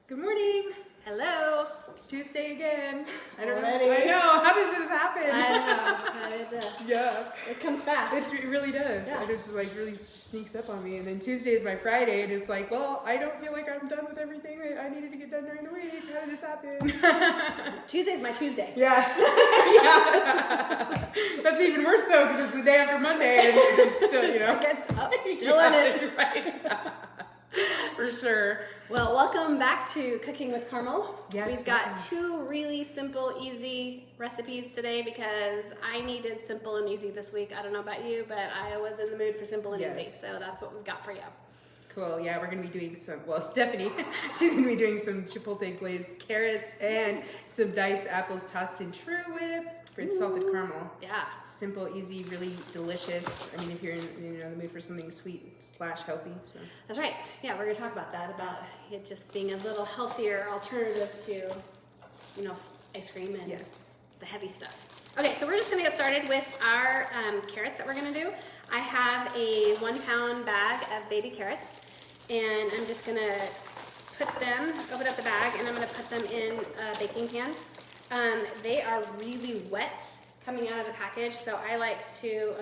Good morning. Hello. It's Tuesday again. I don't Already? know. I know. How does this happen? I don't know. Yeah. It comes fast. It really does. Yeah. It just really sneaks up on me. And then Tuesday is my Friday, and it's like, well, I don't feel like I'm done with everything that I needed to get done during the week. How did this happen? Tuesday's my Tuesday. Yeah. Yeah. That's even worse though, because it's the day after Monday, and it's still, It gets up, still in it. Right. For sure. Well, welcome back to Cooking with Caramel. Yes, We've got welcome. two really simple, easy recipes today because I needed simple and easy this week. I don't know about you, but I was in the mood for simple and easy, Yes. so that's what we've got for you. Cool. Yeah, we're going to be doing Stephanie, she's going to be doing some chipotle glazed carrots and some diced apples tossed in Truwhip for salted caramel. Yeah. Simple, easy, really delicious. I mean, if you're in the mood for something sweet / healthy. So. That's right. Yeah, we're going to talk about that, about it just being a little healthier alternative to, ice cream and the heavy stuff. Okay, so we're just going to get started with our carrots that we're going to do. I have a 1 pound bag of baby carrots, and I'm just going to open up the bag, and I'm going to put them in a baking pan. They are really wet coming out of the package, so I like to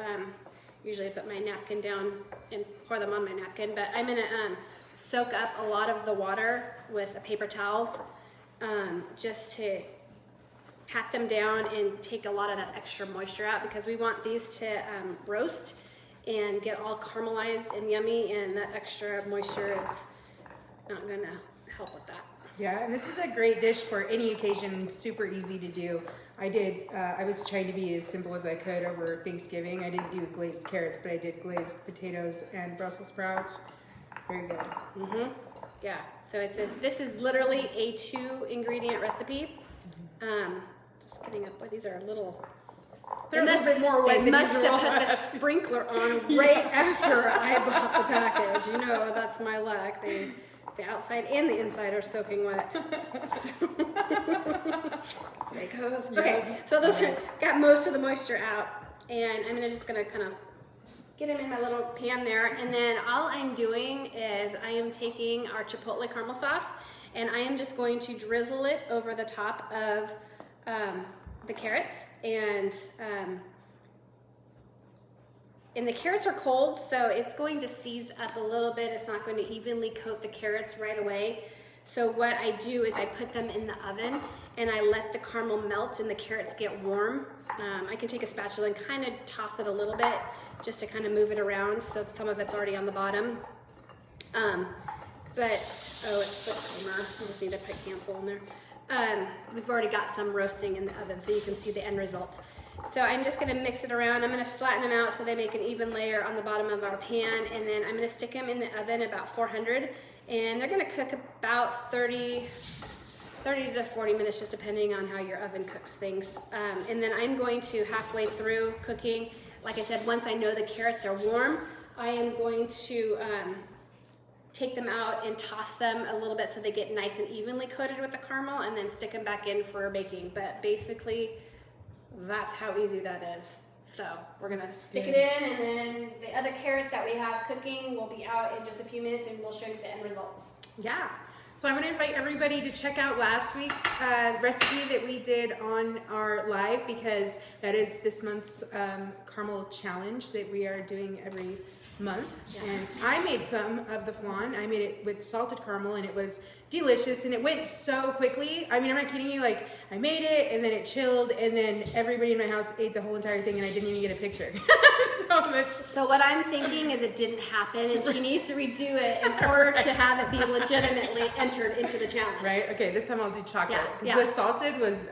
usually put my napkin down and pour them on my napkin, but I'm going to soak up a lot of the water with paper towels just to pat them down and take a lot of that extra moisture out, because we want these to roast and get all caramelized and yummy, and that extra moisture is not going to help with that. Yeah, and this is a great dish for any occasion, super easy to do. I was trying to be as simple as I could over Thanksgiving. I didn't do glazed carrots, but I did glazed potatoes and Brussels sprouts. Very good. Mm-hmm. Yeah, so this is literally a 2-ingredient recipe. Just getting up, boy, these are a little... They're a little bit more wet They than must usual. have put the sprinkler on right after I bought the package. That's my luck. The outside and the inside are soaking wet. That's the way it goes. Okay, so those got most of the moisture out, and I'm just gonna kind of get them in my little pan there, and then all I'm doing is I am taking our chipotle caramel sauce, and I am just going to drizzle it over the top of the carrots, and the carrots are cold, so it's going to seize up a little bit. It's not going to evenly coat the carrots right away. So what I do is I put them in the oven, and I let the caramel melt and the carrots get warm. I can take a spatula and kind of toss it a little bit just to kind of move it around so some of it's already on the bottom. It's foot creamer. I just need to put cancel in there. We've already got some roasting in the oven, so you can see the end result. So I'm just going to mix it around. I'm going to flatten them out so they make an even layer on the bottom of our pan, and then I'm going to stick them in the oven about 400, and they're going to cook about 30 to 40 minutes, just depending on how your oven cooks things. And then I'm going to, halfway through cooking, like I said, once I know the carrots are warm, I am going to take them out and toss them a little bit so they get nice and evenly coated with the caramel, and then stick them back in for baking. But basically, that's how easy that is. So we're gonna stick it in, and then the other carrots that we have cooking will be out in just a few minutes, and we'll show you the end results. Yeah. So I'm going to invite everybody to check out last week's recipe that we did on our live, because that is this month's caramel challenge that we are doing every month. Yeah. And I made some of the flan. I made it with salted caramel, and it was delicious, and it went so quickly. I mean, I'm not kidding you. Like, I made it, and then it chilled, and then everybody in my house ate the whole entire thing, and I didn't even get a picture. So what I'm thinking is it didn't happen, and she needs to redo it in order to have it be legitimately entered into the challenge. Right? Okay, this time I'll do chocolate. Because Yeah. the salted was,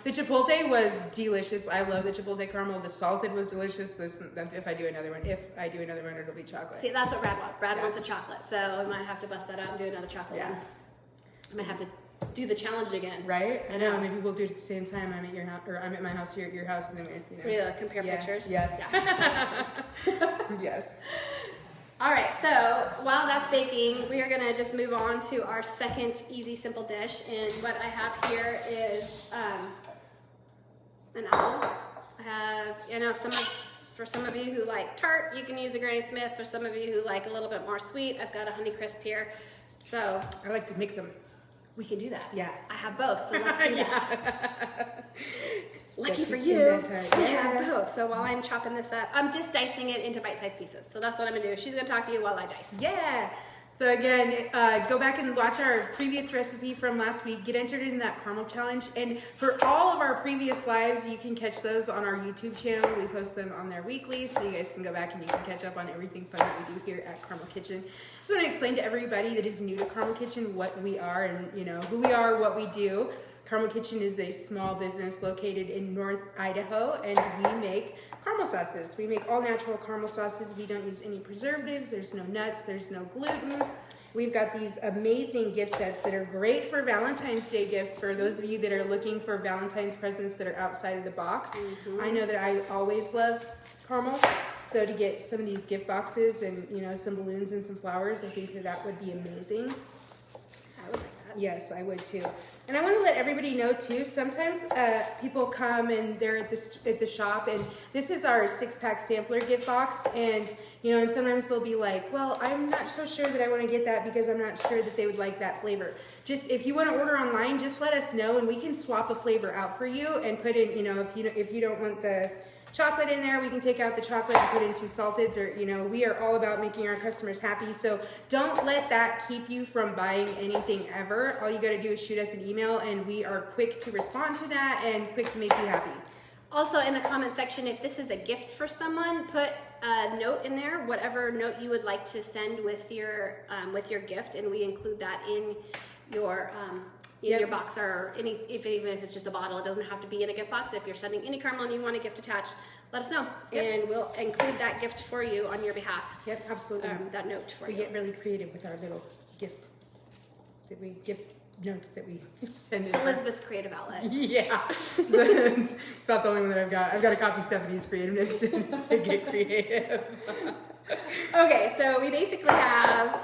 the chipotle was delicious. I love the chipotle caramel. The salted was delicious. If I do another one, it'll be chocolate. See, that's what Brad wants. Brad wants a chocolate, so we might have to bust that out and do another chocolate one. I might have to do the challenge again. Right? I know. Maybe we'll do it at the same time. I'm at your house, or I'm at my house, you're at your house, and then we compare pictures. Yeah. Yes. All right. So while that's baking, we are gonna just move on to our second easy, simple dish. And what I have here is an apple. I have, for some of you who like tart, you can use a Granny Smith. For some of you who like a little bit more sweet, I've got a Honeycrisp here. So I like to mix them. We can do that. Yeah. I have both, so let's do that. Lucky for you, Yeah. we have both. So while I'm chopping this up, I'm just dicing it into bite-sized pieces. So that's what I'm gonna do. She's gonna talk to you while I dice. Yeah. So again, go back and watch our previous recipe from last week. Get entered in that caramel challenge. And for all of our previous lives, you can catch those on our YouTube channel. We post them on there weekly, so you guys can go back and you can catch up on everything fun that we do here at Caramel Kitchen. Just want to explain to everybody that is new to Caramel Kitchen what we are and who we are, what we do. Caramel Kitchen is a small business located in North Idaho, and we make caramel sauces. We make all natural caramel sauces. We don't use any preservatives. There's no nuts. There's no gluten. We've got these amazing gift sets that are great for Valentine's Day gifts for those of you that are looking for Valentine's presents that are outside of the box. Mm-hmm. I know that I always love caramel, so to get some of these gift boxes and some balloons and some flowers, I think that would be amazing. I would like that. Yes, I would too. And I want to let everybody know too, sometimes people come and they're at the shop, and this is our 6-pack sampler gift box, and and sometimes they'll be like, well, I'm not so sure that I want to get that because I'm not sure that they would like that flavor. Just if you want to order online, just let us know and we can swap a flavor out for you and put in, if you don't want the chocolate in there, we can take out the chocolate and put in 2 salteds, or we are all about making our customers happy. So don't let that keep you from buying anything ever. All you got to do is shoot us an email, and we are quick to respond to that and quick to make you happy. Also, in the comment section, if this is a gift for someone, put a note in there, whatever note you would like to send with your gift, and we include that in your your box, or even if it's just a bottle. It doesn't have to be in a gift box. If you're sending any caramel and you want a gift attached, let us know, and we'll include that gift for you on your behalf. Yep, absolutely. That note for you. We get really creative with our little gift notes that we send. It's Elizabeth's creative outlet. Yeah, so it's about the only one that I've got. I've got to copy Stephanie's creativeness to get creative. Okay, so we basically have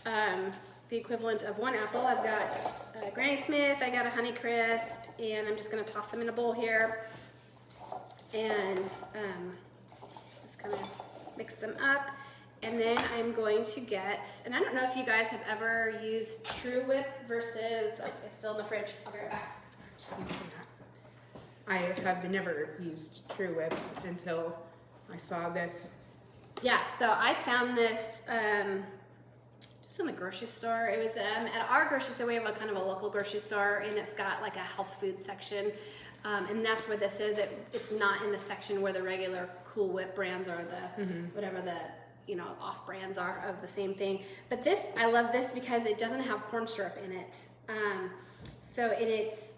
the equivalent of 1 apple. I've got Granny Smith, I got a Honey Crisp, and I'm just going to toss them in a bowl here and just kind of mix them up. And then I'm going to get, and I don't know if you guys have ever used Truwhip versus, it's still in the fridge, I'll be right back. I have never used Truwhip until I saw this. Yeah, so I found this just in the grocery store. It was at our grocery store. We have a kind of a local grocery store, and it's got like a health food section, and that's where this is. It's not in the section where the regular Cool Whip brands or the whatever the off brands are of the same thing. But this, I love this because it doesn't have corn syrup in it. It's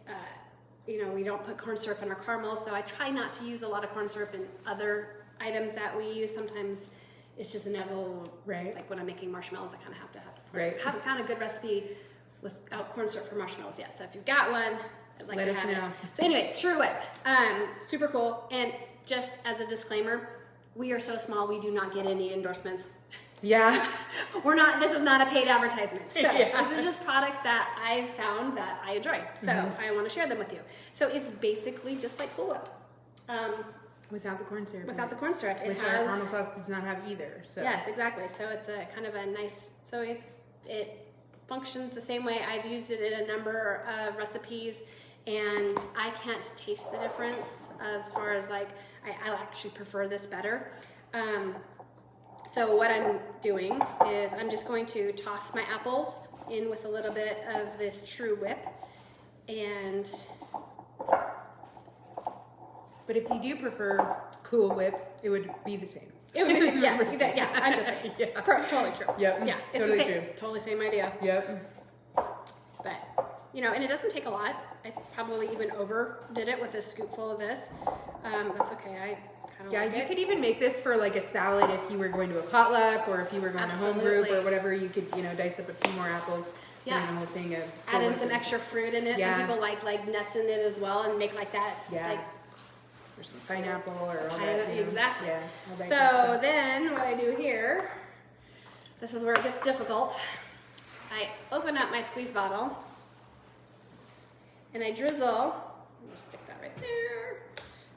we don't put corn syrup in our caramel, so I try not to use a lot of corn syrup in other items that we use. Sometimes it's just inevitable, right? Like when I'm making marshmallows, I kind of have to have corn right. syrup. I haven't found a good recipe without corn syrup for marshmallows yet, so if you've got one, I'd like to have it. So anyway, Truwhip, super cool. And just as a disclaimer, we are so small, we do not get any endorsements. Yeah. This is not a paid advertisement. So this is just products that I've found that I enjoy. So I want to share them with you. So it's basically just like Cool Whip. Without the corn syrup. Without the corn syrup. Which our caramel sauce does not have either. So. Yes, exactly. So it's a kind of a nice, it functions the same way. I've used it in a number of recipes, and I can't taste the difference as far as I actually prefer this better. So what I'm doing is I'm just going to toss my apples in with a little bit of this Truwhip, and but if you do prefer Cool Whip, it would be the same. It would be the same. Yeah, I'm just saying. Yeah. Totally true. Yep. Yeah, it's totally the same, true. Totally same idea. Yep. But and it doesn't take a lot. I probably even overdid it with a scoopful of this. That's okay. I kind of like it. You could even make this for like a salad if you were going to a potluck or if you were going to home group or whatever. You could dice up a few more apples. Yeah. And a whole thing of add in some extra fruit in it. Yeah. Some people like nuts in it as well and make like that. Yeah. Or some pineapple or all that. Exactly. Yeah. All that so then what I do here, this is where it gets difficult. I open up my squeeze bottle and I drizzle, I'm gonna stick that right there.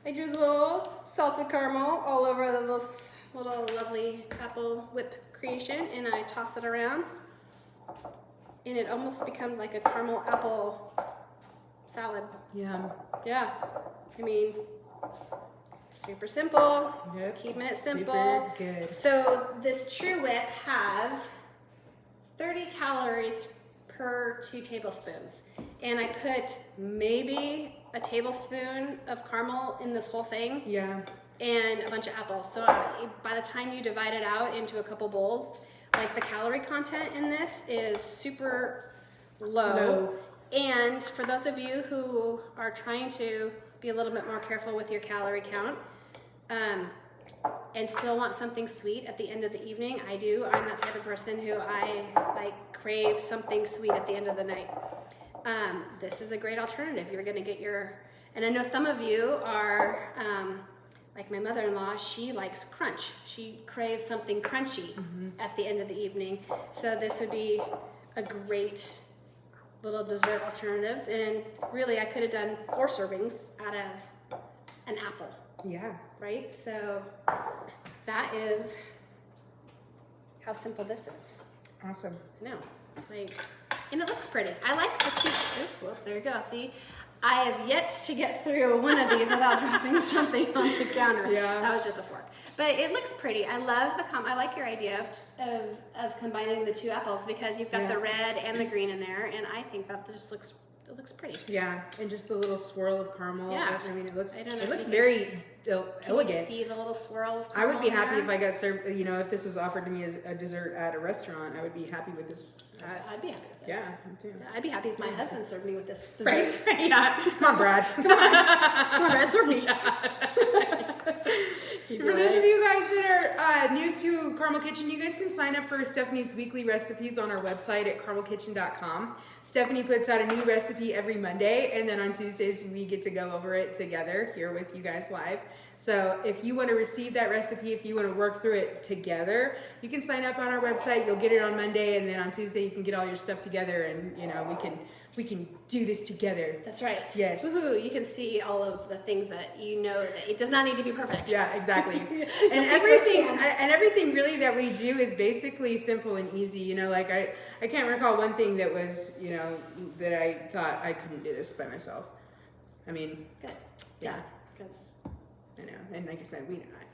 I drizzle salted caramel all over the little lovely apple whip creation, and I toss it around. and it almost becomes like a caramel apple salad. Yum. Yeah. I mean, super simple. Yep. Keeping it simple. Super good. So this Truwhip has 30 calories per 2 tablespoons. And I put maybe a tablespoon of caramel in this whole thing. Yeah. And a bunch of apples. So by the time you divide it out into a couple bowls, like the calorie content in this is super low. And for those of you who are trying to be a little bit more careful with your calorie count, and still want something sweet at the end of the evening, I do. I'm that type of person who I like crave something sweet at the end of the night. This is a great alternative. You're gonna get your, and I know some of you are, like my mother-in-law, she likes crunch. She craves something crunchy at the end of the evening. So this would be a great little dessert alternatives. And really, I could have done 4 servings out of an apple. Yeah. Right? So that is how simple this is. Awesome. No, like, and it looks pretty. I like the cheese. Oh, there you go. See, I have yet to get through one of these without dropping something on the counter. Yeah. That was just a fork. But it looks pretty. I love I like your idea of combining the 2 apples because you've got the red and the green in there, and I think that just looks pretty. Yeah, and just a little swirl of caramel. Yeah. I mean, it looks Can very elegant. you see the little swirl of I caramel would be in happy there? if I got served, if this was offered to me as a dessert at a restaurant, I would be happy with this. I'd be happy with this. Yeah, me too. I'd be happy if my husband served me with this dessert. Right? Yeah. Come on, Brad. Come on, Brad, serve me. For those of you guys that are new to Caramel Kitchen, you guys can sign up for Stephanie's weekly recipes on our website at caramelkitchen.com. Stephanie puts out a new recipe every Monday, and then on Tuesdays we get to go over it together here with you guys live. So if you want to receive that recipe, if you want to work through it together, you can sign up on our website. You'll get it on Monday, and then on Tuesday you can get all your stuff together, and we can do this together. That's right. Yes. Woohoo! You can see all of the things that you know that it does not need to be perfect. Yeah, exactly. And everything really that we do is basically simple and easy. Like I can't recall one thing that was, that I thought I couldn't do this by myself. I mean, good. Yeah. Because I know. And like I said,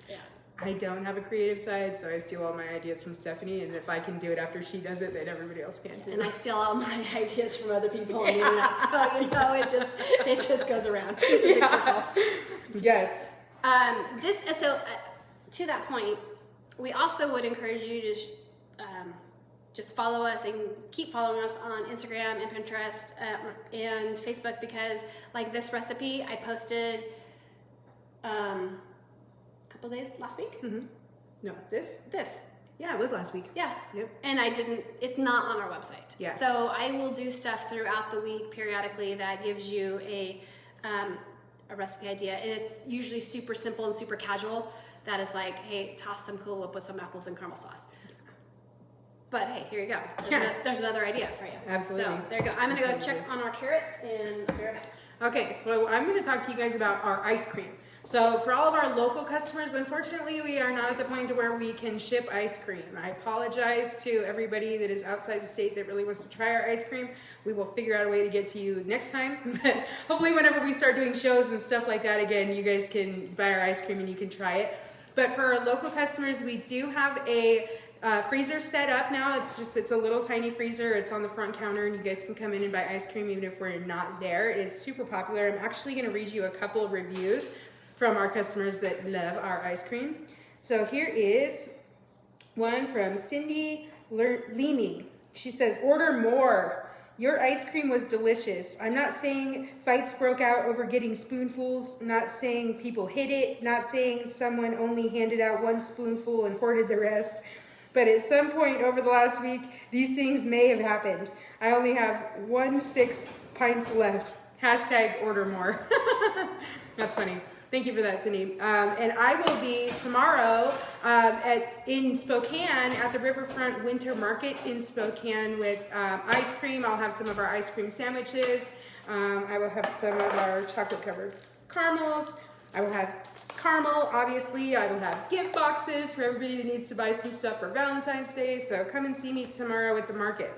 yeah. I don't have a creative side, so I steal all my ideas from Stephanie, and if I can do it after she does it, then everybody else can too. And I steal all my ideas from other people on the internet, so it just goes around. It's a big circle. Yes. To that point, we also would encourage you to just follow us and keep following us on Instagram and Pinterest and Facebook, because like this recipe I posted a couple days last week. Mm-hmm. No, this. Yeah, it was last week. Yeah. Yep. And it's not on our website. Yeah. So I will do stuff throughout the week periodically that gives you a recipe idea. And it's usually super simple and super casual. That is like, hey, toss some Cool Whip with some apples and caramel sauce. But hey, here you go. There's another idea for you. Absolutely. So there you go. I'm going to go check on our carrots and I'll be right back. Okay, so I'm going to talk to you guys about our ice cream. So for all of our local customers, unfortunately, we are not at the point to where we can ship ice cream. I apologize to everybody that is outside the state that really wants to try our ice cream. We will figure out a way to get to you next time. But hopefully whenever we start doing shows and stuff like that again, you guys can buy our ice cream and you can try it. But for our local customers, we do have a freezer set up now. It's a little tiny freezer. It's on the front counter, and you guys can come in and buy ice cream even if we're not there. It is super popular. I'm actually going to read you a couple of reviews from our customers that love our ice cream. So here is one from Cindy Leamy. She says, "Order more. Your ice cream was delicious. I'm not saying fights broke out over getting spoonfuls, not saying people hid it, not saying someone only handed out one spoonful and hoarded the rest. But at some point over the last week, these things may have happened. I only have 1/6 pints left. Hashtag order more." That's funny. Thank you for that, Cindy. And I will be tomorrow in Spokane at the Riverfront Winter Market in Spokane with ice cream. I'll have some of our ice cream sandwiches. I will have some of our chocolate-covered caramels. I will have caramel, obviously. I will have gift boxes for everybody that needs to buy some stuff for Valentine's Day. So come and see me tomorrow at the market.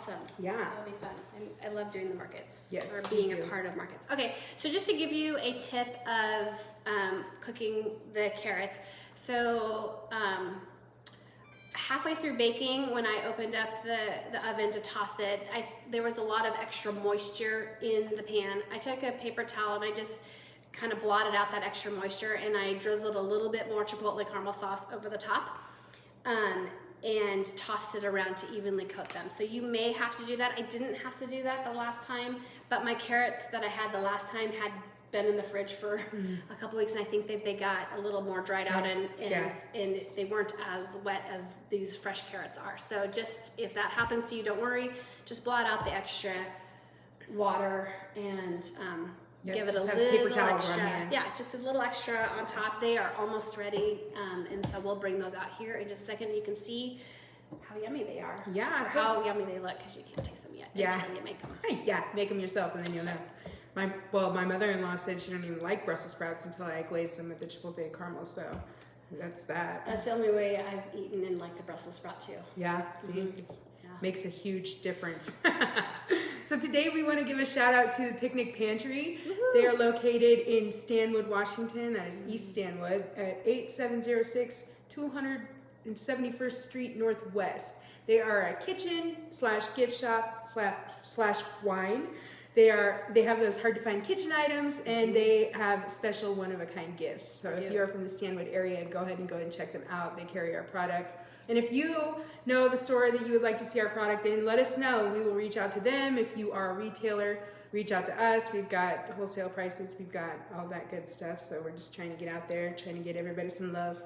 awesome. Yeah. That'll be fun. And I love doing the markets. Yes, Or me being a too. part of markets. Okay, so just to give you a tip of cooking the carrots. So halfway through baking, when I opened up the oven to toss it, there was a lot of extra moisture in the pan. I took a paper towel and I just kind of blotted out that extra moisture, and I drizzled a little bit more chipotle caramel sauce over the top. And tossed it around to evenly coat them. So you may have to do that. I didn't have to do that the last time, but my carrots that I had the last time had been in the fridge for a couple weeks, and I think that they got a little more dried out and they weren't as wet as these fresh carrots are. So just, if that happens to you, don't worry. Just blot out the extra water and give it a little extra. Yeah, just a little extra on top. They are almost ready, and so we'll bring those out here in just a second. You can see how yummy they are. Yeah. Or how yummy they look, because you can't taste them yet until you make them. Hey, yeah, make them yourself, and then you'll know. My mother-in-law said she don't even like Brussels sprouts until I glazed them with the chipotle caramel. So that's that. That's the only way I've eaten and liked a Brussels sprout too. Yeah. See, it makes a huge difference. So today we want to give a shout out to the Picnic Pantry. Woo-hoo. They are located in Stanwood, Washington. That is East Stanwood at 8706 271st Street Northwest. They are a kitchen / gift shop / wine. They have those hard to find kitchen items, and they have special one-of-a-kind gifts. So if you're from the Stanwood area, go ahead and check them out. They carry our product. And if you know of a store that you would like to see our product in, let us know. We will reach out to them. If you are a retailer, reach out to us. We've got wholesale prices. We've got all that good stuff. So we're just trying to get out there, trying to get everybody some love.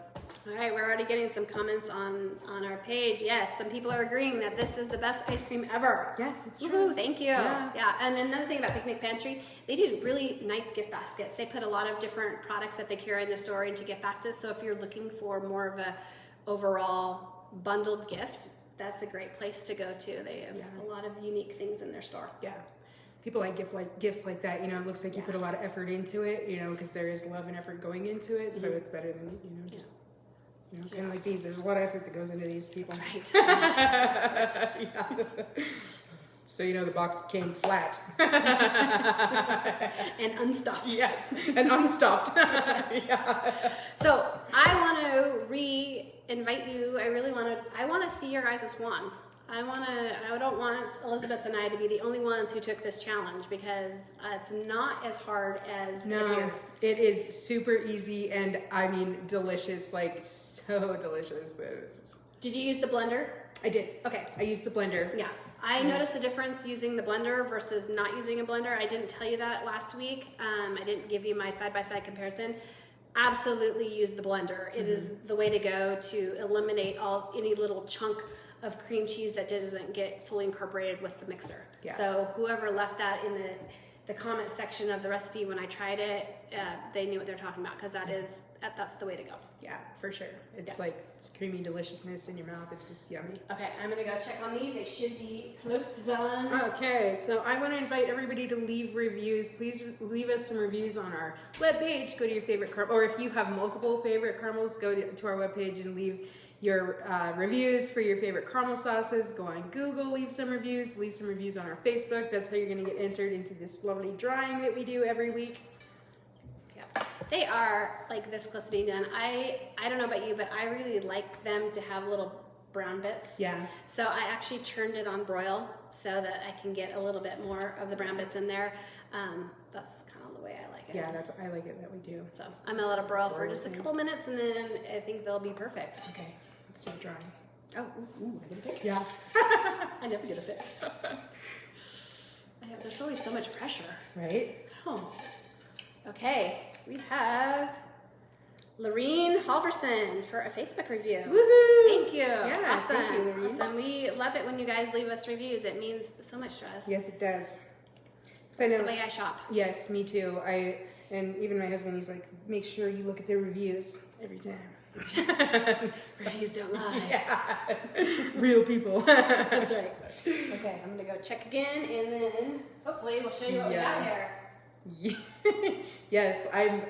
All right, we're already getting some comments on our page. Yes, some people are agreeing that this is the best ice cream ever. Yes, it's true. Woo-hoo, thank you. Yeah, and another thing about Picnic Pantry, they do really nice gift baskets. They put a lot of different products that they carry in the store into gift baskets. So if you're looking for more of a overall bundled gift, that's a great place to go to. They have a lot of unique things in their store. Yeah. People gifts like that, it looks like you put a lot of effort into it, because there is love and effort going into it. So it's better than, just kind of like these. There's a lot of effort that goes into these people. That's right. So the box came flat. And unstuffed. Yes, and unstuffed. So I want to re-invite you. I want to see your guys' wands. I don't want Elizabeth and I to be the only ones who took this challenge, because it's not as hard as it appears. It is super easy and delicious, like so delicious. Did you use the blender? I did. Okay. I used the blender. Yeah. I noticed a difference using the blender versus not using a blender. I didn't tell you that last week. I didn't give you my side-by-side comparison. Absolutely use the blender. It is the way to go to eliminate any little chunk of cream cheese that doesn't get fully incorporated with the mixer. Yeah. So whoever left that in the comment section of the recipe when I tried it, they knew what they're talking about, because that's the way to go. Yeah, for sure. It's it's creamy deliciousness in your mouth. It's just yummy. Okay, I'm gonna go check on these. They should be close to done. Okay, so I want to invite everybody to leave reviews. Please leave us some reviews on our webpage. Go to your favorite caramel, or if you have multiple favorite caramels, go to our webpage and leave your reviews for your favorite caramel sauces. Go on Google, leave some reviews on our Facebook. That's how you're going to get entered into this lovely drawing that we do every week. Yeah, they are like this close to being done. I don't know about you, but I really like them to have little brown bits. Yeah. So I actually turned it on broil so that I can get a little bit more of the brown bits in there. That's kind of the way I like it. Yeah, I like it that we do. So I'm gonna let it broil for just a couple minutes, and then I think they'll be perfect. Okay, let's start drying. Oh, I get a pick? Yeah. I never get a pick. There's always so much pressure. Right? Oh. Okay, we have Lorene Halverson for a Facebook review. Woohoo! Thank you. Yeah, awesome. Thank you, Lorene. Awesome. We love it when you guys leave us reviews. It means so much to us. Yes, it does. That's the way I shop. Yes, me too. And even my husband, he's like, make sure you look at their reviews every time. Reviews don't lie. Yeah. Real people. That's right. Okay, I'm gonna go check again, and then hopefully we'll show you what we got here. Yes, I'm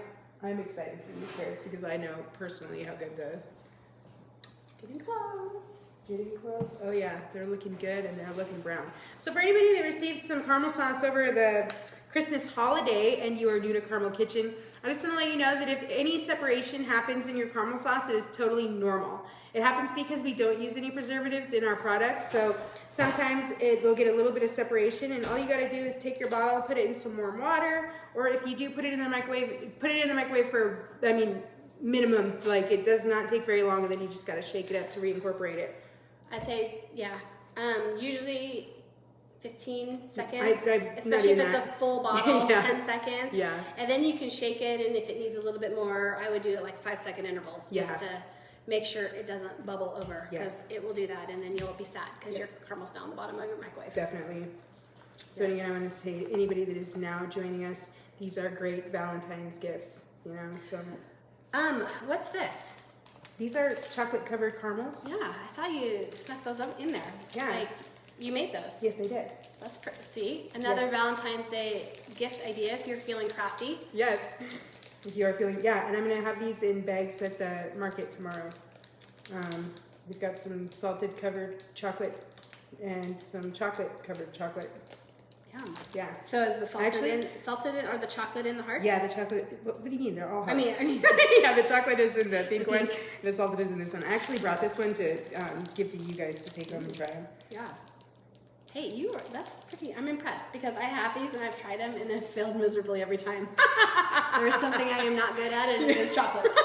excited for these carrots because I know personally how good Getting close. Getting close. Oh yeah, they're looking good and they're looking brown. So for anybody that received some caramel sauce over the Christmas holiday and you are new to Caramel Kitchen, I just want to let you know that if any separation happens in your caramel sauce, it is totally normal. It happens because we don't use any preservatives in our product, so sometimes it will get a little bit of separation, and all you got to do is take your bottle, put it in some warm water, or if you do put it in the microwave, put it in the microwave for, minimum, like it does not take very long, and then you just got to shake it up to reincorporate it. I'd say, yeah, usually 15 seconds, I've especially if it's a full bottle, yeah. 10 seconds. Yeah. And then you can shake it, and if it needs a little bit more, I would do it like 5-second intervals just to make sure it doesn't bubble over, because it will do that, and then you'll be sad because your caramel's down the bottom of your microwave. Definitely. So again, I want to say anybody that is now joining us, these are great Valentine's gifts, you know, so. What's this? These are chocolate covered caramels. Yeah, I saw you snuck those up in there. Yeah. Like, you made those. Yes, they did. That's pretty. See, another Valentine's Day gift idea if you're feeling crafty. Yes. If you are feeling, and I'm going to have these in bags at the market tomorrow. We've got some salted covered chocolate and some chocolate covered chocolate. Yum. Yeah. So is the salted in, or the chocolate in the hearts? Yeah, the chocolate. What do you mean? They're all hearts. I mean, yeah, the chocolate is in the pink one. The salted is in this one. I actually brought this one to give to you guys to take home and try them. Yeah. Hey, that's pretty, I'm impressed because I have these and I've tried them and it failed miserably every time. There is something I am not good at, and it is chocolates.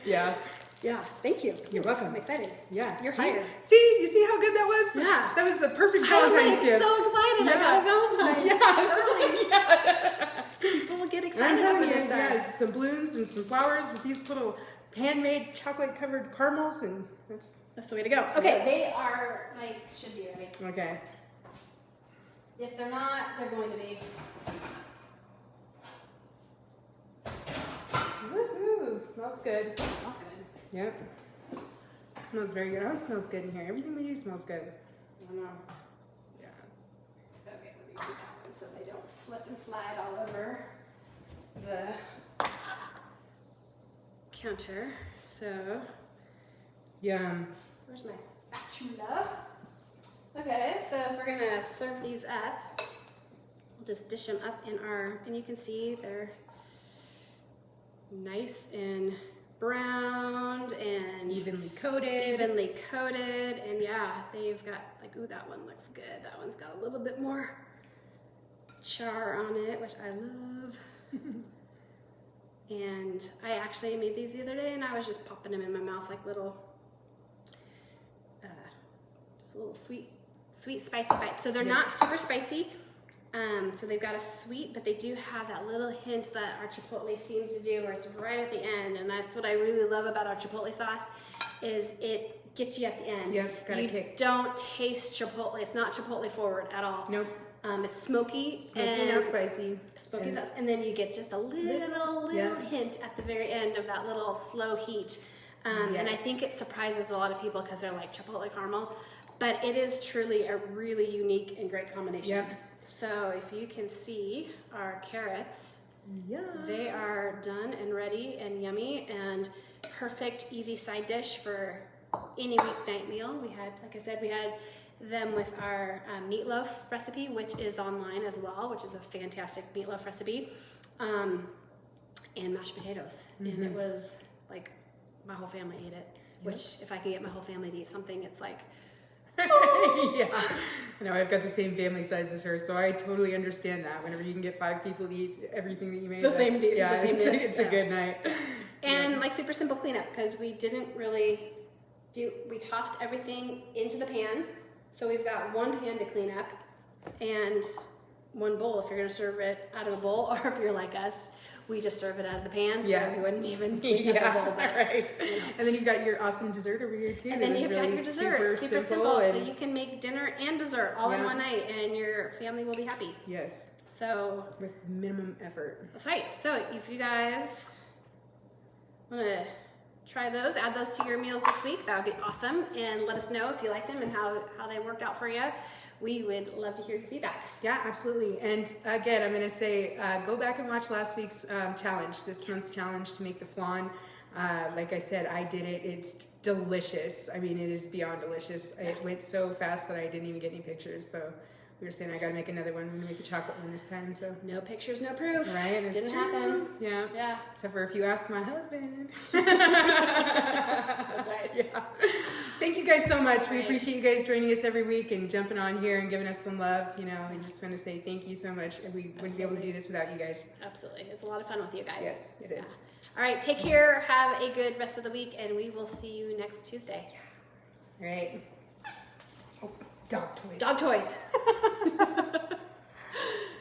Yeah. Yeah, thank you. You're welcome. I'm excited. Yeah. You're hired. See, you see how good that was? Yeah. That was the perfect Valentine's gift. I'm so excited. I got a Valentine's. Yeah. Early. People get And excited I'm telling over you, this stuff. some balloons and some flowers with these little handmade chocolate covered caramels, and That's the way to go. Okay, they are, should be ready. Okay. If they're not, they're going to be. Woohoo! Smells good. Smells good. Yep. Smells very good. It always smells good in here. Everything we do smells good. I don't know. Yeah. Okay, let me do that one so they don't slip and slide all over the counter. So, Yum. where's my spatula? Okay, so if we're gonna serve these up, we'll just dish them up in and you can see they're nice and browned and Evenly coated. And yeah, they've got ooh, that one looks good. That one's got a little bit more char on it, which I love. And I actually made these the other day, and I was just popping them in my mouth like little, just a little sweet spicy bites. So they're not super spicy. So they've got a sweet, but they do have that little hint that our chipotle seems to do, where it's right at the end, and that's what I really love about our chipotle sauce, is it gets you at the end. Yeah, it's got a kick. You don't taste chipotle. It's not chipotle forward at all. Nope. It's smoky, and not spicy. Smoky sauce, and then you get just a little hint at the very end of that little slow heat. And I think it surprises a lot of people because they're like chipotle caramel, but it is truly a really unique and great combination. Yep. So if you can see our carrots, they are done and ready and yummy and perfect, easy side dish for any weeknight meal. We had, like I said, we had them with our meatloaf recipe, which is online as well, which is a fantastic meatloaf recipe, and mashed potatoes. And it was like, my whole family ate it, which if I can get my whole family to eat something, it's like, Yeah, I know, I've got the same family size as her, so I totally understand that. Whenever you can get 5 people to eat everything that you made, it's a good night. And like super simple cleanup, because we didn't really we tossed everything into the pan. So we've got one pan to clean up and one bowl if you're going to serve it out of a bowl, or if you're like us, we just serve it out of the pan, so we wouldn't even clean up the bowl. But, right. You know. And then you've got your awesome dessert over here too. And then you've got your dessert, super simple, so you can make dinner and dessert all in one night, and your family will be happy. Yes. So with minimum effort. That's right. So if you guys want to try those, add those to your meals this week, that would be awesome, and let us know if you liked them and how they worked out for you. We would love to hear your feedback. Yeah, absolutely. And again, I'm going to say, go back and watch last week's challenge, this month's challenge to make the flan. Like I said, I did it. It's delicious. I mean, it is beyond delicious. It went so fast that I didn't even get any pictures. So we were saying I got to make another one. I'm going to make a chocolate one this time. So no pictures, no proof. Right? Didn't happen. Yeah. Yeah. Except for if you ask my husband. That's right. Yeah. Thank you guys so much. We appreciate you guys joining us every week and jumping on here and giving us some love. You know, I just want to say thank you so much. And we wouldn't be able to do this without you guys. Absolutely. It's a lot of fun with you guys. Yes, it is. All right. Take care. Have a good rest of the week, and we will see you next Tuesday. All right. Oh, dog toys. Dog toys.